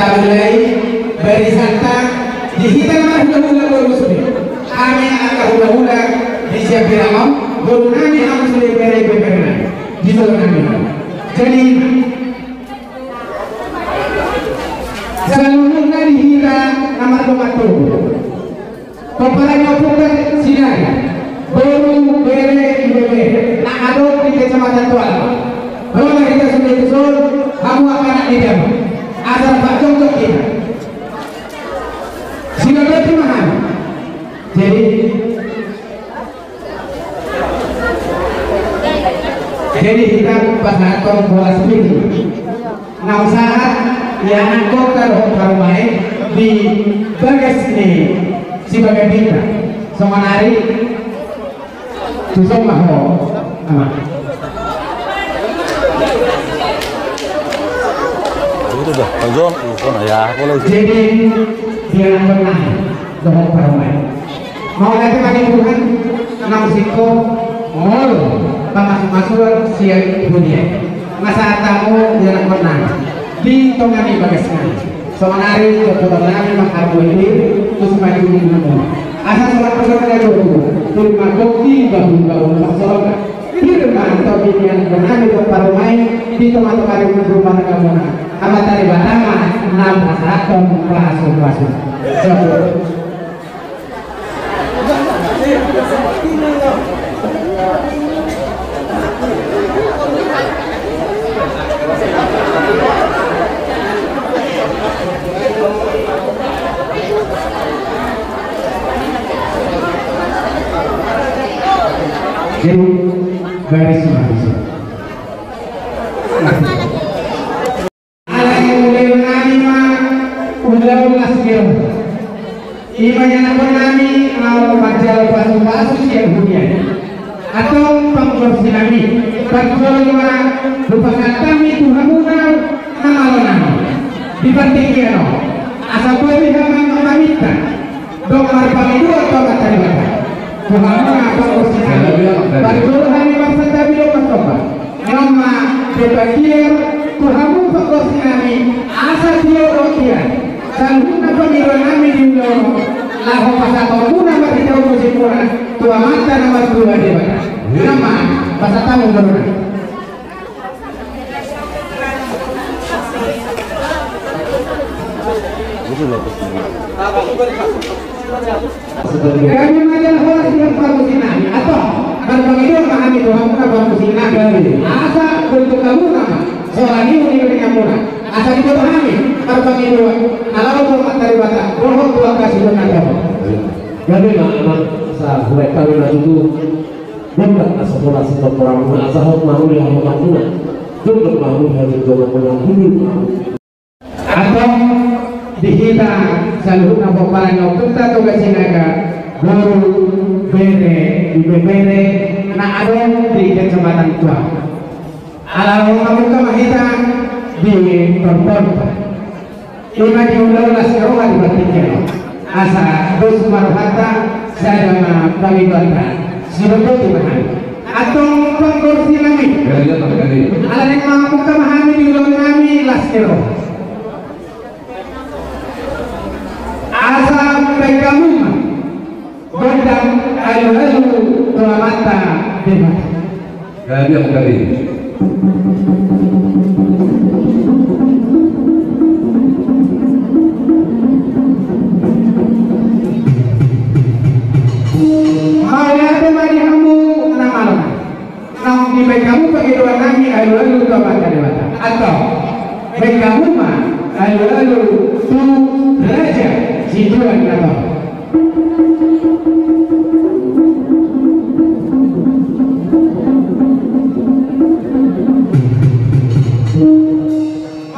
taulai berisanta di hitam hula-hula bermuslim kami akan hula-hula di siapirama berunani harus lebih berbeda di seluruh jadi selalu dari hira nama tomato komparanya bukan sinar baru bere ibebe nak ada di kecamatan Tual kalau kita sudah usul kamu akan diam asal Pak Contoh kita sehingga berterima jadi kita pasang bola sendiri nah usaha yang anggota roh main di bagas ini sebagai kita sama nari susah mahal itu dah John ya boleh jadi dia menang roh main mau nanti bagi Tuhan enam siko mall masuk siang dunia masa tamu dia menang di tongani bagasnya semanari kebetulan makamu ini terus maju minum asal sholat bersama dulu terima bukti bangun masalah firman atau yang benar itu baru main di tempat-tempat yang berubah kamu amat dari batama 6 rakom kelas jadi garis mahasiswa ala yang mulai menanima ulas kira imanya nami mau majal pasu-pasu siang dunia atau pengurus nami berkolima lupa kami Tuhan munau nama lo nami dibantingkan asal boleh hamang meminta dokter panggilu atau kata dibata Tuhan apa usia berjualan di masa tadi lepas tobat nama berpikir Tuhan fokus kami asal dia rokian sanggup pemilu kami di undang lahu pasal pengguna bagi jauh musimura tua mata nama dua di mana nama pasal tamu berulang kami majalah horas yang pamusinani atau berbagi memahami Tuhan muka pamusinani asa bentuk kamu nama soal ini dengan murah asa dipahami berbagi dua kalau Tuhan dari batas roh Tuhan kasih benar jadi anak sa mereka itu bukan sekolah sekolah orang asal mau yang mengakunya untuk mau hari juga mengakunya atau dihita selalu nampak parang kita atau kesinaga baru bere di bere nak ada di kecamatan tua alam kamu mahita di perpon lima diulas kerungan dibatiknya asa dos marhata saya bagi bantah sebetulnya Tuhan atau pengkursi kami alam yang mampu memahami di ulang kami laskero asa pegamu berdam alu-alu tua mata debat kali di kamu pakai doa nami alu-alu tua mata debat atau kamu mah alu-alu tu raja si Tuhan atau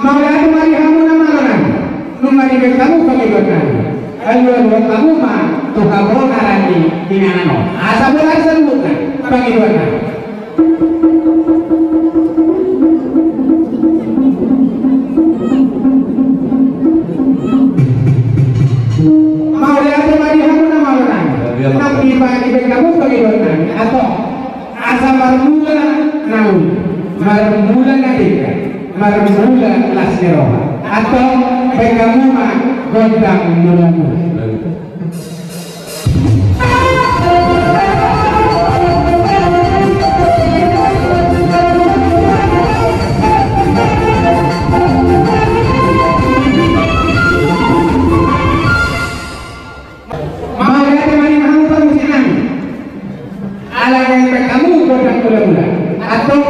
mau ada mari kamu nama orang numari kamu pakai doa nami alu-alu kamu mah tuh kamu narani di nano asa bola sebutkan pakai doa nami kamu bagi doa atau asal marmula naun marmula nadika marmula lasneroha atau baik kamu mah gondang mulamu. Atau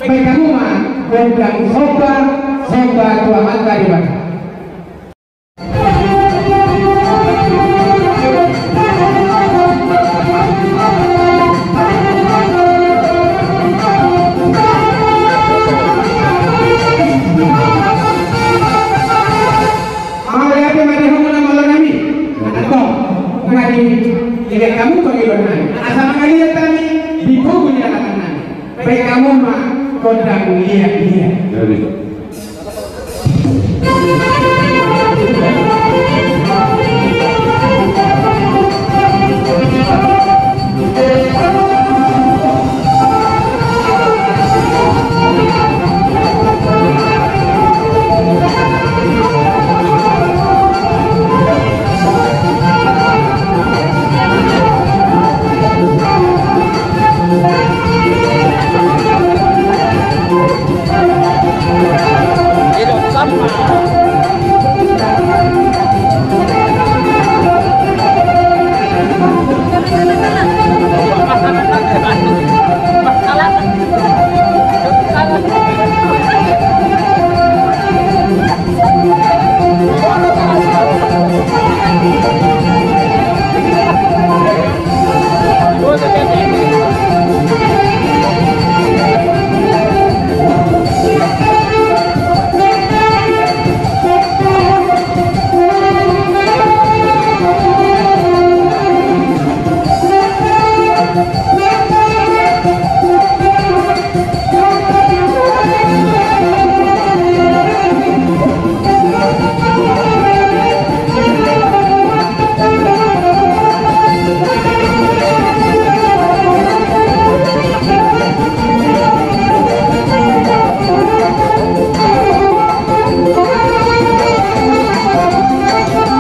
baik kamu mah gondang soba tua mata di mana? Jika kamu pengibatan, asal kalian kami di buku di anak-anak. Baik kamu mah gondang lihat dia.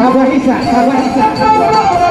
Abah Isa.